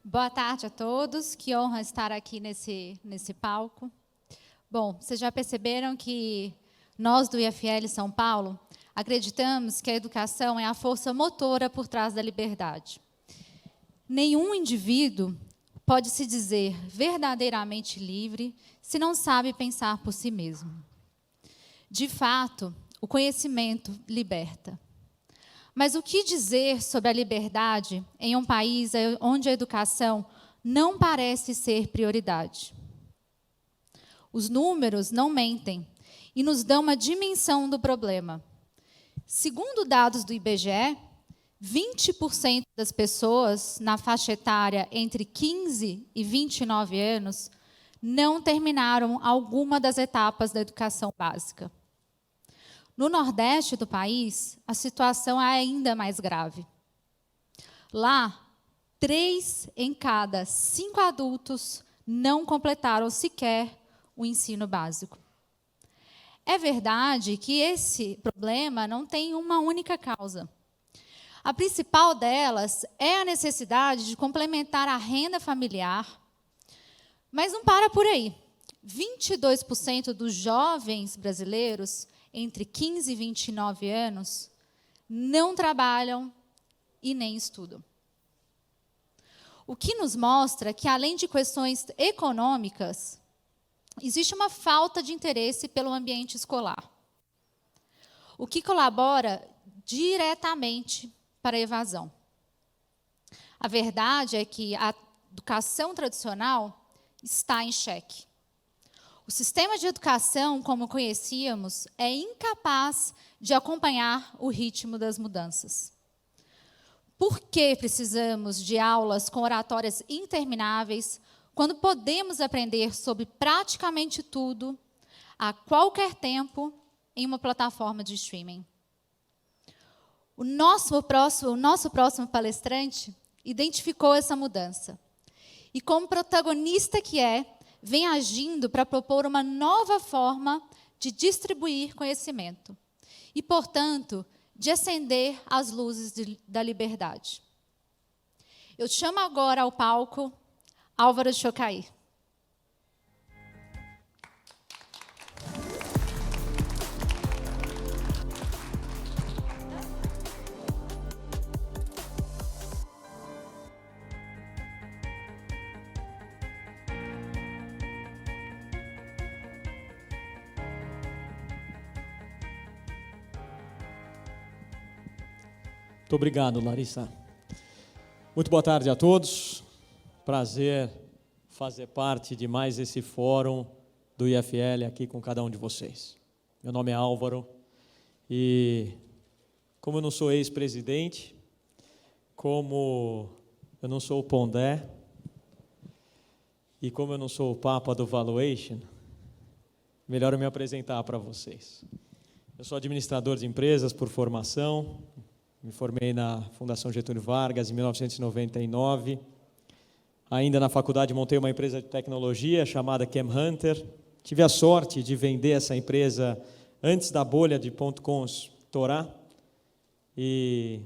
Boa tarde a todos, que honra estar aqui nesse palco. Bom, vocês já perceberam que nós do IFL São Paulo acreditamos que a educação é a força motora por trás da liberdade. Nenhum indivíduo pode se dizer verdadeiramente livre se não sabe pensar por si mesmo. De fato, o conhecimento liberta. Mas o que dizer sobre a liberdade em um país onde a educação não parece ser prioridade? Os números não mentem e nos dão uma dimensão do problema. Segundo dados do IBGE, 20% das pessoas na faixa etária entre 15 e 29 anos não terminaram alguma das etapas da educação básica. No Nordeste do país, a situação é ainda mais grave. Lá, 3 em cada 5 adultos não completaram sequer o ensino básico. É verdade que esse problema não tem uma única causa. A principal delas é a necessidade de complementar a renda familiar, mas não para por aí. 22% dos jovens brasileiros entre 15 e 29 anos, não trabalham e nem estudam. O que nos mostra que, além de questões econômicas, existe uma falta de interesse pelo ambiente escolar, o que colabora diretamente para a evasão. A verdade é que a educação tradicional está em xeque. O sistema de educação, como conhecíamos, é incapaz de acompanhar o ritmo das mudanças. Por que precisamos de aulas com oratórias intermináveis, quando podemos aprender sobre praticamente tudo, a qualquer tempo, em uma plataforma de streaming? O nosso próximo palestrante identificou essa mudança. E, como protagonista que é, vem agindo para propor uma nova forma de distribuir conhecimento e, portanto, de acender as luzes da liberdade. Eu chamo agora ao palco Álvaro de Chocaí. Muito obrigado, Larissa. Muito boa tarde a todos. Prazer fazer parte de mais esse fórum do IFL aqui com cada um de vocês. Meu nome é Álvaro e, como eu não sou ex-presidente, como eu não sou o Pondé e como eu não sou o Papa do Valuation, melhor eu me apresentar para vocês. Eu sou administrador de empresas por formação. Me formei na Fundação Getúlio Vargas em 1999. Ainda na faculdade montei uma empresa de tecnologia chamada CamHunter. Tive a sorte de vender essa empresa antes da bolha de .coms estourar. E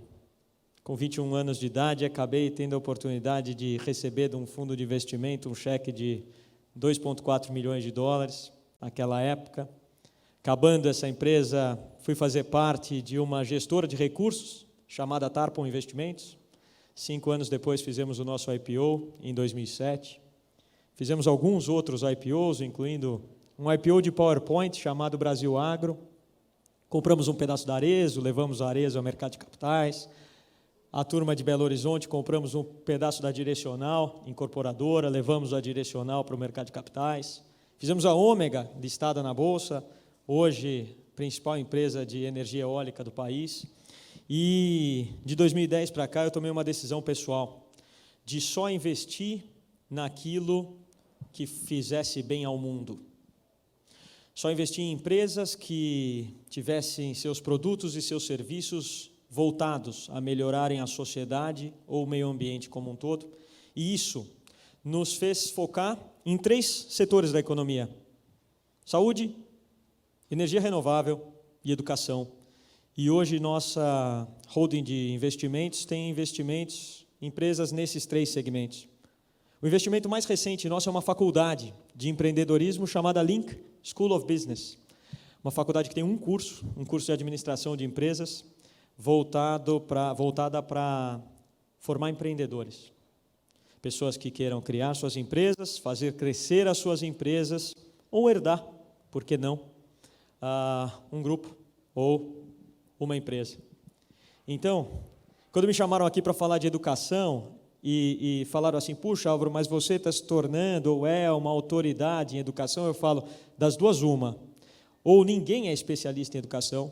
com 21 anos de idade acabei tendo a oportunidade de receber de um fundo de investimento um cheque de 2,4 milhões de dólares naquela época. Acabando essa empresa, fui fazer parte de uma gestora de recursos chamada Tarpon Investimentos. 5 anos depois fizemos o nosso IPO, em 2007. Fizemos alguns outros IPOs, incluindo um IPO de PowerPoint chamado Brasil Agro. Compramos um pedaço da Arezzo, levamos a Arezzo ao mercado de capitais. A turma de Belo Horizonte, compramos um pedaço da Direcional, incorporadora, levamos a Direcional para o mercado de capitais. Fizemos a Ômega, listada na Bolsa, hoje principal empresa de energia eólica do país. E de 2010 para cá eu tomei uma decisão pessoal de só investir naquilo que fizesse bem ao mundo. Só investir em empresas que tivessem seus produtos e seus serviços voltados a melhorarem a sociedade ou o meio ambiente como um todo. E isso nos fez focar em 3 setores da economia: saúde, energia renovável e educação. E hoje nossa holding de investimentos tem investimentos em empresas nesses 3 segmentos. O investimento mais recente nosso é uma faculdade de empreendedorismo chamada Link School of Business. Uma faculdade que tem um curso de administração de empresas, voltada para formar empreendedores. Pessoas que queiram criar suas empresas, fazer crescer as suas empresas, ou herdar, por que não, um grupo ou uma empresa. Então, quando me chamaram aqui para falar de educação e falaram assim, puxa, Álvaro, mas você está se tornando ou é uma autoridade em educação, eu falo, das duas uma, ou ninguém é especialista em educação,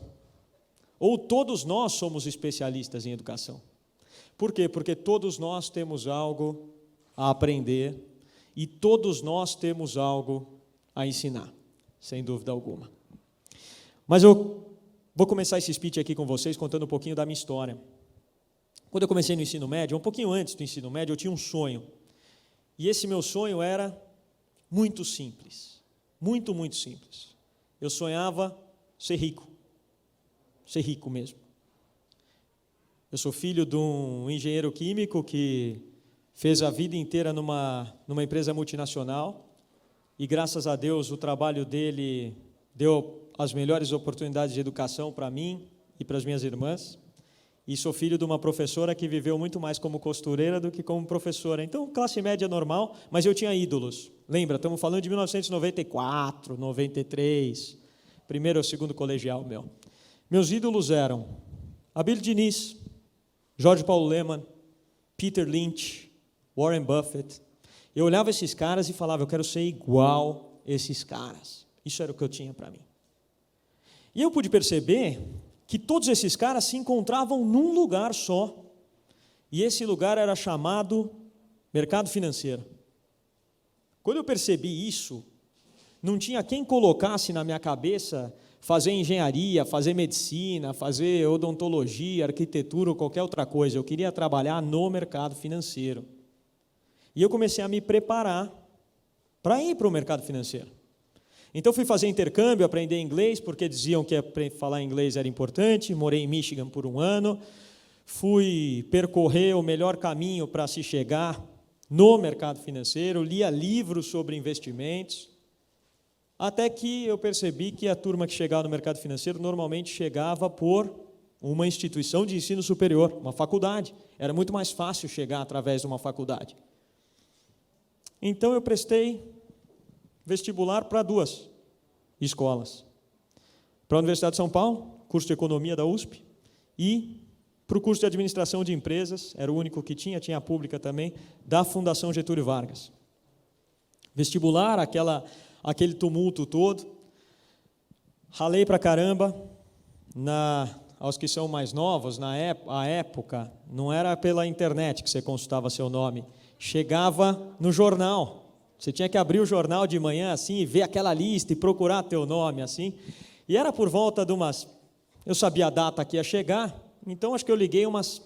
ou todos nós somos especialistas em educação. Por quê? Porque todos nós temos algo a aprender e todos nós temos algo a ensinar, sem dúvida alguma. Mas eu vou começar esse speech aqui com vocês contando um pouquinho da minha história. Quando eu comecei no ensino médio, um pouquinho antes do ensino médio, eu tinha um sonho. E esse meu sonho era muito simples, muito, muito simples. Eu sonhava ser rico mesmo. Eu sou filho de um engenheiro químico que fez a vida inteira numa empresa multinacional e, graças a Deus, o trabalho dele deu as melhores oportunidades de educação para mim e para as minhas irmãs. E sou filho de uma professora que viveu muito mais como costureira do que como professora. Então, classe média normal, mas eu tinha ídolos. Lembra, estamos falando de 1994, 93, primeiro ou segundo colegial meu. Meus ídolos eram Abílio Diniz, Jorge Paulo Lemann, Peter Lynch, Warren Buffett. Eu olhava esses caras e falava, eu quero ser igual esses caras. Isso era o que eu tinha para mim. E eu pude perceber que todos esses caras se encontravam num lugar só. E esse lugar era chamado mercado financeiro. Quando eu percebi isso, não tinha quem colocasse na minha cabeça fazer engenharia, fazer medicina, fazer odontologia, arquitetura ou qualquer outra coisa. Eu queria trabalhar no mercado financeiro. E eu comecei a me preparar para ir para o mercado financeiro. Então, fui fazer intercâmbio, aprender inglês, porque diziam que falar inglês era importante. Morei em Michigan por 1 ano. Fui percorrer o melhor caminho para se chegar no mercado financeiro. Lia livros sobre investimentos. Até que eu percebi que a turma que chegava no mercado financeiro normalmente chegava por uma instituição de ensino superior, uma faculdade. Era muito mais fácil chegar através de uma faculdade. Então, eu prestei vestibular para 2 escolas. Para a Universidade de São Paulo, curso de Economia da USP, e para o curso de Administração de Empresas, era o único que tinha a pública também, da Fundação Getúlio Vargas. Vestibular, aquele tumulto todo, ralei para caramba, aos que são mais novos, a época, não era pela internet que você consultava seu nome, chegava no jornal. Você tinha que abrir o jornal de manhã assim e ver aquela lista e procurar teu nome assim. E era por volta de eu sabia a data que ia chegar, então acho que eu liguei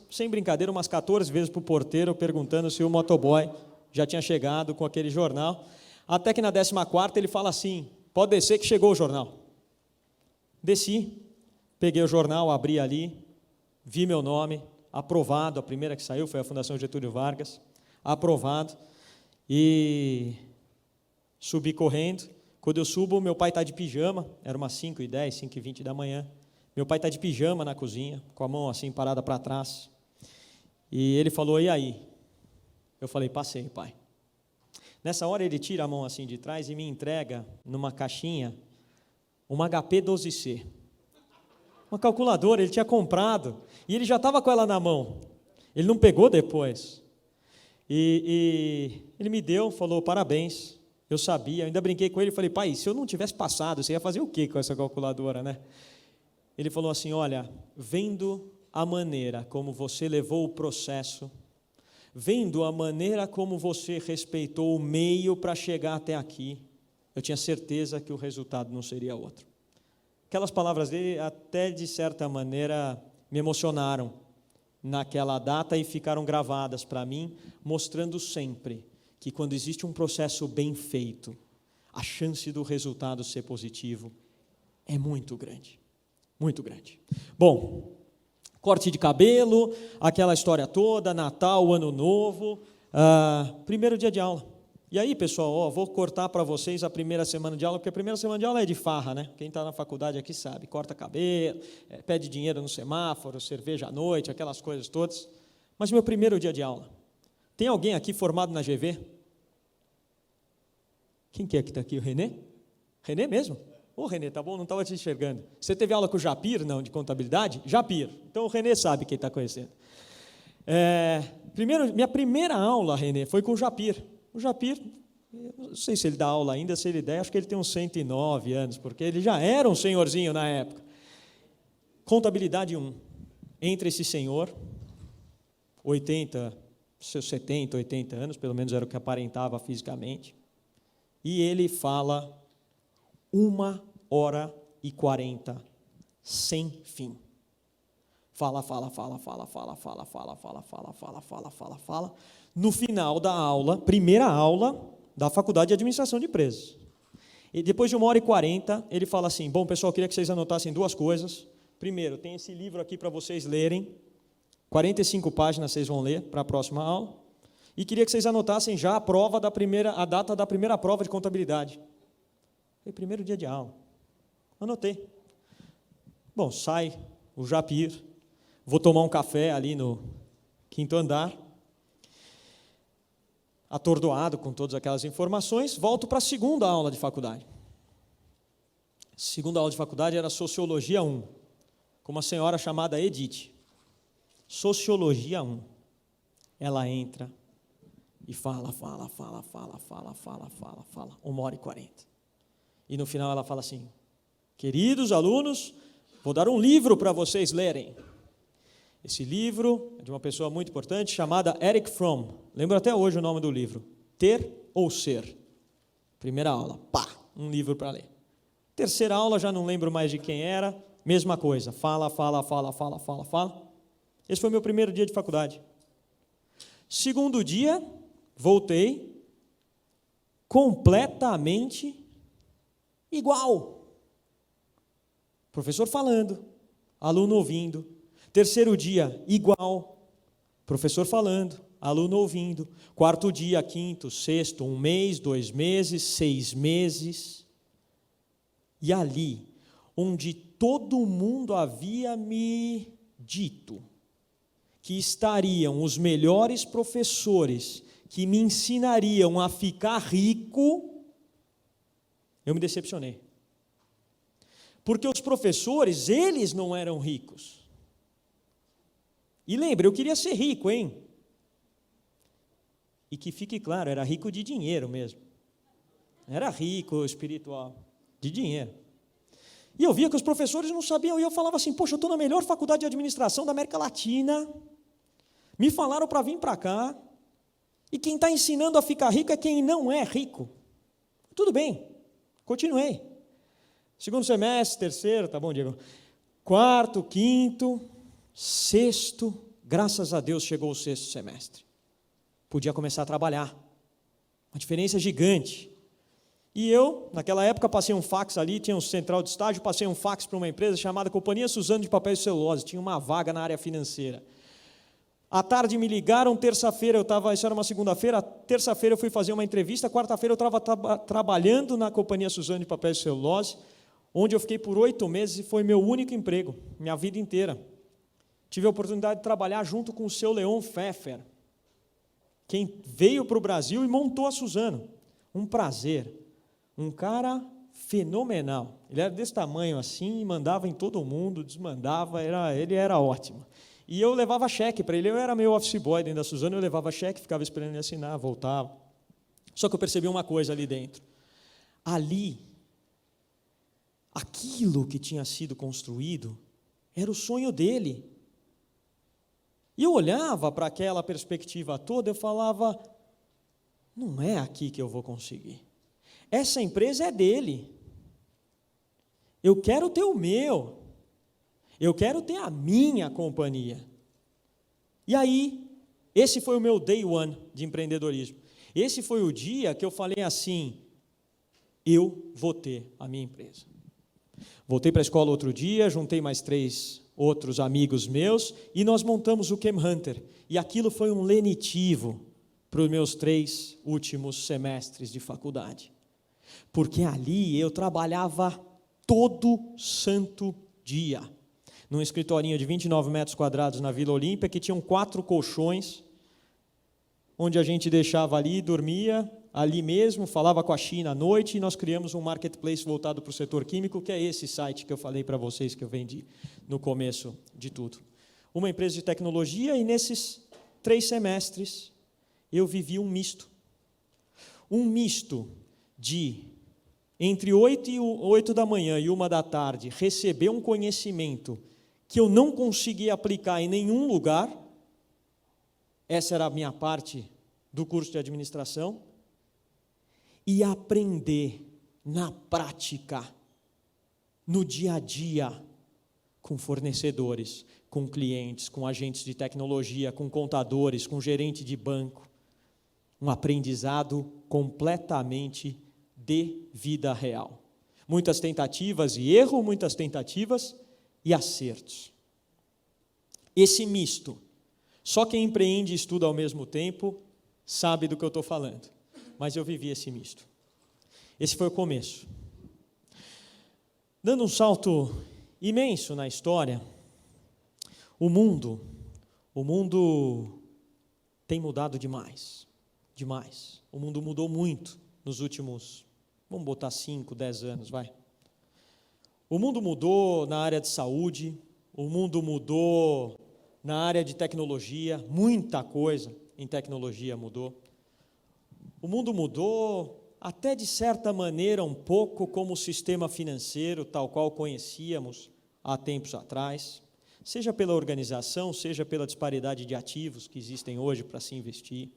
sem brincadeira, umas 14 vezes para o porteiro perguntando se o motoboy já tinha chegado com aquele jornal. Até que na 14ª ele fala assim, pode descer que chegou o jornal. Desci, peguei o jornal, abri ali, vi meu nome, aprovado, a primeira que saiu foi a Fundação Getúlio Vargas, aprovado. E subi correndo. Quando eu subo, meu pai está de pijama, era umas 5h10, 5h20 da manhã. Meu pai está de pijama na cozinha, com a mão assim parada para trás. E ele falou, e aí? Eu falei, passei, pai. Nessa hora ele tira a mão assim de trás e me entrega numa caixinha uma HP 12C. Uma calculadora, ele tinha comprado. E ele já estava com ela na mão. Ele não pegou depois. E ele me deu, falou, parabéns, eu sabia, eu ainda brinquei com ele, falei, pai, se eu não tivesse passado, você ia fazer o quê com essa calculadora, né? Ele falou assim, olha, vendo a maneira como você levou o processo, vendo a maneira como você respeitou o meio para chegar até aqui, eu tinha certeza que o resultado não seria outro. Aquelas palavras dele até, de certa maneira, me emocionaram naquela data e ficaram gravadas para mim, mostrando sempre que quando existe um processo bem feito, a chance do resultado ser positivo é muito grande, muito grande. Bom, corte de cabelo, aquela história toda, Natal, Ano Novo, Primeiro dia de aula. E aí, pessoal, vou cortar para vocês a primeira semana de aula, porque a primeira semana de aula é de farra, né? Quem está na faculdade aqui sabe, corta cabelo, pede dinheiro no semáforo, cerveja à noite, aquelas coisas todas. Mas meu primeiro dia de aula. Tem alguém aqui formado na GV? Quem que é que está aqui? O Renê? Renê mesmo? Ô, Renê, tá bom? Não estava te enxergando. Você teve aula com o Japir, não, de contabilidade? Japir. Então o Renê sabe quem está conhecendo. Minha primeira aula, Renê, foi com o Japir. O Japir, eu não sei se ele dá aula ainda, se ele der, acho que ele tem uns 109 anos, porque ele já era um senhorzinho na época. Contabilidade 1. Entra esse senhor, seus 70, 80 anos, pelo menos era o que aparentava fisicamente, e ele fala 1h40, sem fim. Fala. No final da aula, primeira aula da Faculdade de Administração de Empresas. E depois de 1h40, ele fala assim, bom, pessoal, queria que vocês anotassem duas coisas. Primeiro, tem esse livro aqui para vocês lerem. 45 páginas vocês vão ler para a próxima aula. E queria que vocês anotassem já a data da primeira prova de contabilidade. Foi primeiro dia de aula. Anotei. Bom, sai o Japir. Vou tomar um café ali no 5º andar. Atordoado com todas aquelas informações, volto para a segunda aula de faculdade. Segunda aula de faculdade era Sociologia 1, com uma senhora chamada Edith. Sociologia 1. Ela entra e fala. 1h40. E no final ela fala assim, queridos alunos, vou dar um livro para vocês lerem. Esse livro é de uma pessoa muito importante, chamada Erich Fromm. Lembro até hoje o nome do livro. Ter ou Ser. Primeira aula, um livro para ler. Terceira aula, já não lembro mais de quem era, mesma coisa. Fala. Esse foi meu primeiro dia de faculdade. Segundo dia, voltei, completamente igual. Professor falando, aluno ouvindo. Terceiro dia, igual, professor falando, aluno ouvindo. Quarto dia, quinto, sexto, 1 mês, 2 meses, 6 meses. E ali, onde todo mundo havia me dito que estariam os melhores professores que me ensinariam a ficar rico, eu me decepcionei. Porque os professores, eles não eram ricos. E lembra, eu queria ser rico, hein? E que fique claro, era rico de dinheiro mesmo. Era rico espiritual, de dinheiro. E eu via que os professores não sabiam, e eu falava assim, poxa, eu estou na melhor faculdade de administração da América Latina, me falaram para vir para cá, e quem está ensinando a ficar rico é quem não é rico. Tudo bem, continuei. Segundo semestre, terceiro, tá bom, Diego? Quarto, quinto, sexto, graças a Deus chegou o 6º semestre. Podia começar a trabalhar. Uma diferença gigante. E eu, naquela época, passei um fax ali, tinha um central de estágio, passei um fax para uma empresa chamada Companhia Suzano de Papel e Celulose, tinha uma vaga na área financeira. À tarde me ligaram, terça-feira isso era uma segunda-feira, terça-feira eu fui fazer uma entrevista, quarta-feira eu estava trabalhando na Companhia Suzano de Papel e Celulose, onde eu fiquei por 8 meses e foi meu único emprego, minha vida inteira. Tive a oportunidade de trabalhar junto com o seu Leon Pfeffer, quem veio para o Brasil e montou a Suzano. Um prazer. Um cara fenomenal. Ele era desse tamanho assim, mandava em todo mundo, desmandava, ele era ótimo. E eu levava cheque para ele, eu era meio office boy dentro da Suzano, eu levava cheque, ficava esperando ele assinar, voltava. Só que eu percebi uma coisa ali dentro. Ali, aquilo que tinha sido construído era o sonho dele. E eu olhava para aquela perspectiva toda, eu falava, não é aqui que eu vou conseguir. Essa empresa é dele. Eu quero ter o meu. Eu quero ter a minha companhia. E aí, esse foi o meu day one de empreendedorismo. Esse foi o dia que eu falei assim, eu vou ter a minha empresa. Voltei para a escola outro dia, juntei mais 3 outros amigos meus, e nós montamos o Chem Hunter, e aquilo foi um lenitivo para os meus 3 últimos semestres de faculdade. Porque ali eu trabalhava todo santo dia, num escritorinho de 29 metros quadrados na Vila Olímpia, que tinham 4 colchões, onde a gente deixava ali, dormia ali mesmo, falava com a China à noite, e nós criamos um marketplace voltado para o setor químico, que é esse site que eu falei para vocês que eu vendi no começo de tudo. Uma empresa de tecnologia, e nesses 3 semestres eu vivi um misto. Um misto de, entre 8 da manhã e 1 da tarde, receber um conhecimento que eu não conseguia aplicar em nenhum lugar. Essa era a minha parte do curso de administração. E aprender na prática, no dia a dia, com fornecedores, com clientes, com agentes de tecnologia, com contadores, com gerente de banco. Um aprendizado completamente de vida real. Muitas tentativas e erro, muitas tentativas e acertos. Esse misto, só quem empreende e estuda ao mesmo tempo sabe do que eu estou falando. Mas eu vivi esse misto. Esse foi o começo. Dando um salto imenso na história, o mundo tem mudado demais. Demais. O mundo mudou muito nos últimos, vamos botar 5, 10 anos, vai. O mundo mudou na área de saúde, o mundo mudou na área de tecnologia, muita coisa em tecnologia mudou. O mundo mudou, até de certa maneira, um pouco como o sistema financeiro, tal qual conhecíamos há tempos atrás, seja pela organização, seja pela disparidade de ativos que existem hoje para se investir.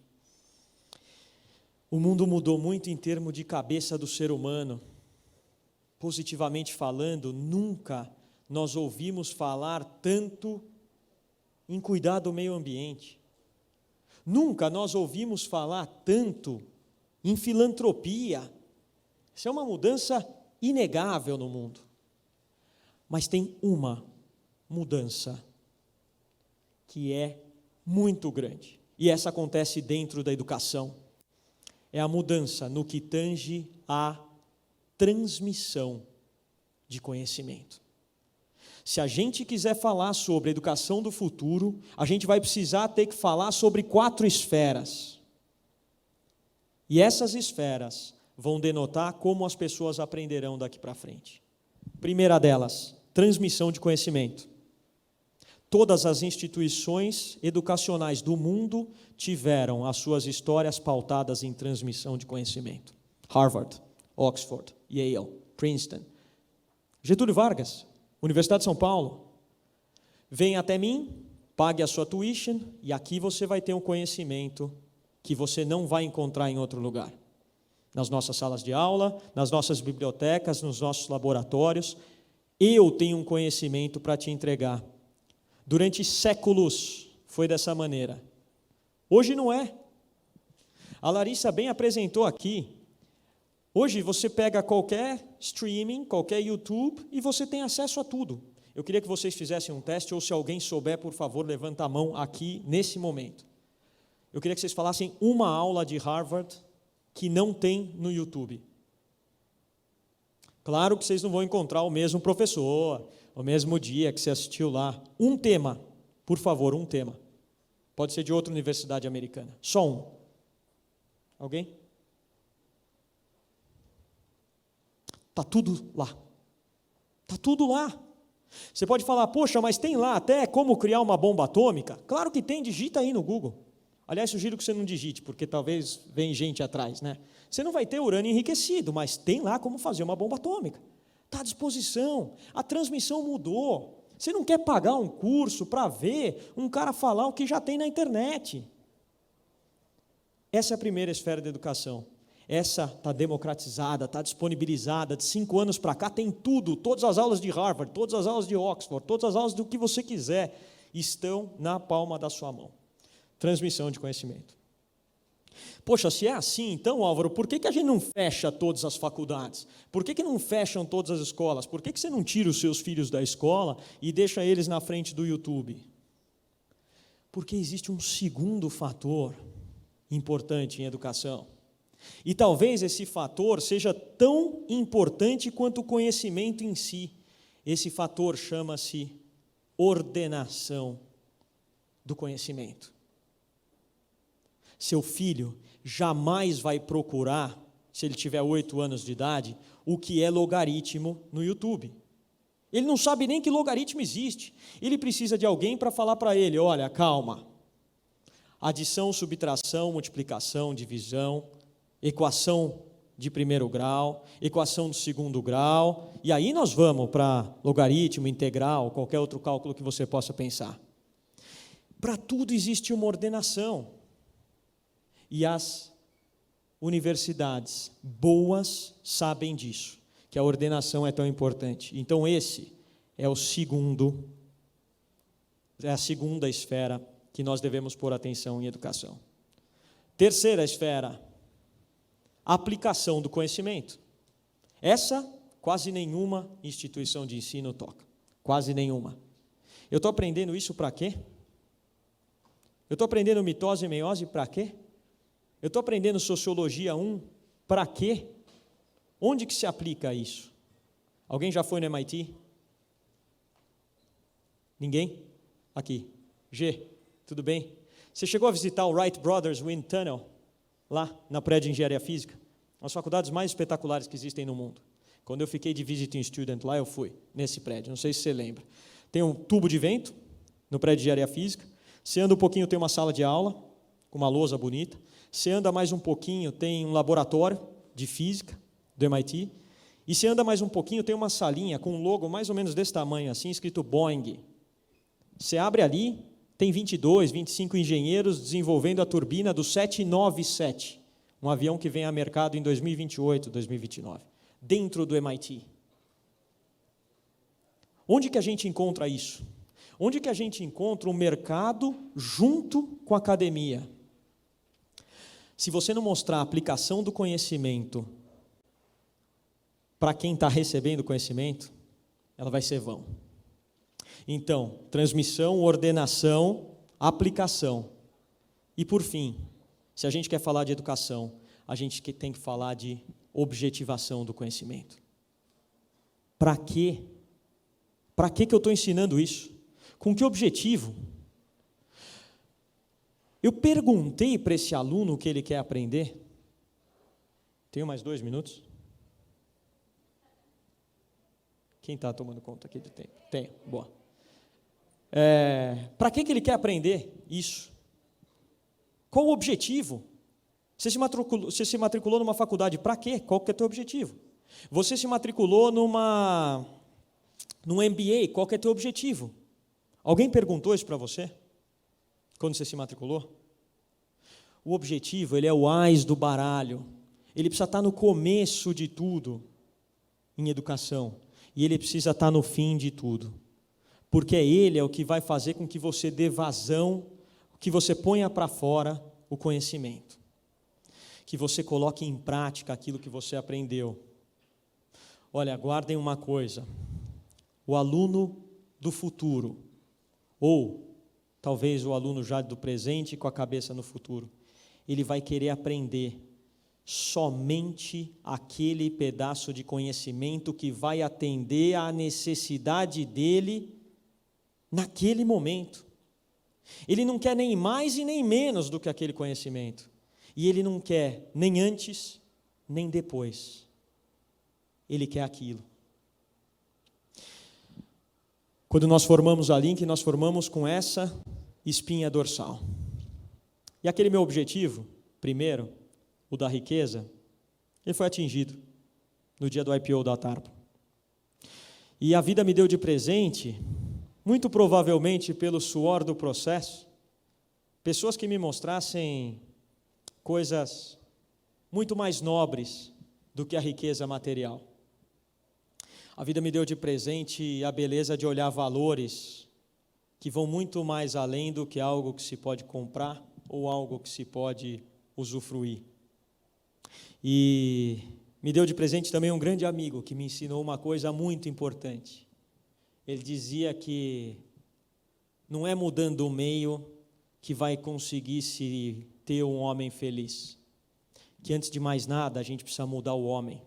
O mundo mudou muito em termos de cabeça do ser humano. Positivamente falando, nunca nós ouvimos falar tanto em cuidar do meio ambiente. Nunca nós ouvimos falar tanto em filantropia. Isso é uma mudança inegável no mundo. Mas tem uma mudança que é muito grande. E essa acontece dentro da educação. É a mudança no que tange a transmissão de conhecimento. Se a gente quiser falar sobre a educação do futuro, a gente vai precisar ter que falar sobre 4 esferas. E essas esferas vão denotar como as pessoas aprenderão daqui para frente. Primeira delas, transmissão de conhecimento. Todas as instituições educacionais do mundo tiveram as suas histórias pautadas em transmissão de conhecimento. Harvard, Oxford, Yale, Princeton. Getúlio Vargas, Universidade de São Paulo. Vem até mim, pague a sua tuition, e aqui você vai ter um conhecimento que você não vai encontrar em outro lugar. Nas nossas salas de aula, nas nossas bibliotecas, nos nossos laboratórios, eu tenho um conhecimento para te entregar. Durante séculos foi dessa maneira. Hoje não é. A Larissa bem apresentou aqui. Hoje você pega qualquer streaming, qualquer YouTube, e você tem acesso a tudo. Eu queria que vocês fizessem um teste, ou se alguém souber, por favor, levanta a mão aqui nesse momento. Eu queria que vocês falassem uma aula de Harvard que não tem no YouTube. Claro que vocês não vão encontrar o mesmo professor, o mesmo dia que você assistiu lá. Um tema, por favor, um tema. Pode ser de outra universidade americana. Só um. Alguém? Está tudo lá. Está tudo lá. Você pode falar, poxa, mas tem lá até como criar uma bomba atômica? Claro que tem, digita aí no Google. Aliás, sugiro que você não digite, porque talvez venha gente atrás, né? Você não vai ter urânio enriquecido, mas tem lá como fazer uma bomba atômica. Está à disposição. A transmissão mudou. Você não quer pagar um curso para ver um cara falar o que já tem na internet. Essa é a primeira esfera da educação. Essa está democratizada, está disponibilizada. De 5 anos para cá tem tudo. Todas as aulas de Harvard, todas as aulas de Oxford, todas as aulas do que você quiser estão na palma da sua mão. Transmissão de conhecimento. Poxa, se é assim, então, Álvaro, por que a gente não fecha todas as faculdades? Por que não fecham todas as escolas? Por que você não tira os seus filhos da escola e deixa eles na frente do YouTube? Porque existe um segundo fator importante em educação. E talvez esse fator seja tão importante quanto o conhecimento em si. Esse fator chama-se ordenação do conhecimento. Seu filho jamais vai procurar, se ele tiver 8 anos de idade, o que é logaritmo no YouTube. Ele não sabe nem que logaritmo existe. Ele precisa de alguém para falar para ele, olha, calma. Adição, subtração, multiplicação, divisão, equação de primeiro grau, equação de segundo grau, e aí nós vamos para logaritmo, integral, qualquer outro cálculo que você possa pensar. Para tudo existe uma ordenação. E as universidades boas sabem disso, que a ordenação é tão importante. Então esse é a segunda esfera que nós devemos pôr atenção em educação. Terceira esfera, aplicação do conhecimento. Essa quase nenhuma instituição de ensino toca, quase nenhuma. Eu estou aprendendo isso para quê? Eu estou aprendendo mitose e meiose para quê? Eu estou aprendendo Sociologia 1 para quê? Onde que se aplica isso? Alguém já foi no MIT? Ninguém? Aqui. G, tudo bem? Você chegou a visitar o Wright Brothers Wind Tunnel? Lá na prédio de Engenharia Física? Uma das faculdades mais espetaculares que existem no mundo. Quando eu fiquei de visiting student lá, eu fui nesse prédio, não sei se você lembra. Tem um tubo de vento no prédio de Engenharia Física. Você anda um pouquinho, tem uma sala de aula, com uma lousa bonita. Você anda mais um pouquinho, tem um laboratório de física do MIT. E você anda mais um pouquinho, tem uma salinha com um logo mais ou menos desse tamanho, assim, escrito Boeing. Você abre ali, tem 22, 25 engenheiros desenvolvendo a turbina do 797, um avião que vem a mercado em 2028, 2029, dentro do MIT. Onde que a gente encontra isso? Onde que a gente encontra o mercado junto com a academia? Se você não mostrar a aplicação do conhecimento para quem está recebendo o conhecimento, ela vai ser vão. Então, transmissão, ordenação, aplicação. E, por fim, se a gente quer falar de educação, a gente tem que falar de objetivação do conhecimento. Para quê? Para que eu estou ensinando isso? Com que objetivo? Eu perguntei para esse aluno o que ele quer aprender. Tenho mais 2 minutos? Quem está tomando conta aqui do tempo? Tenho, boa. Para que ele quer aprender isso? Qual o objetivo? Você se matriculou numa faculdade, para quê? Qual que é o teu objetivo? Você se matriculou num MBA, qual que é o teu objetivo? Alguém perguntou isso para você? Quando você se matriculou? O objetivo, ele é o ás do baralho. Ele precisa estar no começo de tudo em educação. E ele precisa estar no fim de tudo. Porque ele é o que vai fazer com que você dê vazão, que você ponha para fora o conhecimento. Que você coloque em prática aquilo que você aprendeu. Olha, guardem uma coisa. O aluno do futuro, ou talvez o aluno já do presente com a cabeça no futuro, ele vai querer aprender somente aquele pedaço de conhecimento que vai atender à necessidade dele naquele momento. Ele não quer nem mais e nem menos do que aquele conhecimento. E ele não quer nem antes, nem depois. Ele quer aquilo. Quando nós formamos a Link, nós formamos com essa espinha dorsal. E aquele meu objetivo, primeiro, o da riqueza, ele foi atingido no dia do IPO da Tarpa. E a vida me deu de presente, muito provavelmente pelo suor do processo, pessoas que me mostrassem coisas muito mais nobres do que a riqueza material. A vida me deu de presente a beleza de olhar valores que vão muito mais além do que algo que se pode comprar ou algo que se pode usufruir. E me deu de presente também um grande amigo que me ensinou uma coisa muito importante. Ele dizia que não é mudando o meio que vai conseguir se ter um homem feliz. Que antes de mais nada, a gente precisa mudar o homem.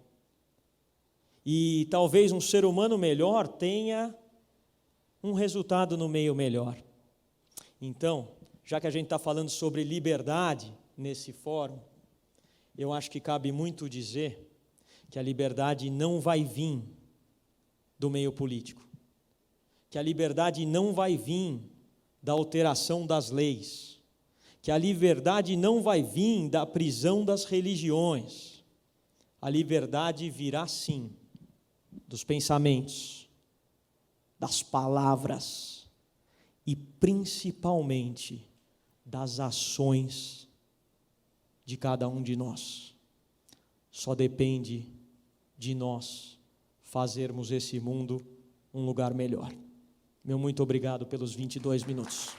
E talvez um ser humano melhor tenha um resultado no meio melhor. Então, já que a gente está falando sobre liberdade nesse fórum, eu acho que cabe muito dizer que a liberdade não vai vir do meio político, que a liberdade não vai vir da alteração das leis, que a liberdade não vai vir da prisão das religiões. A liberdade virá sim dos pensamentos, das palavras e principalmente das ações de cada um de nós. Só depende de nós fazermos esse mundo um lugar melhor. Meu muito obrigado pelos 22 minutos.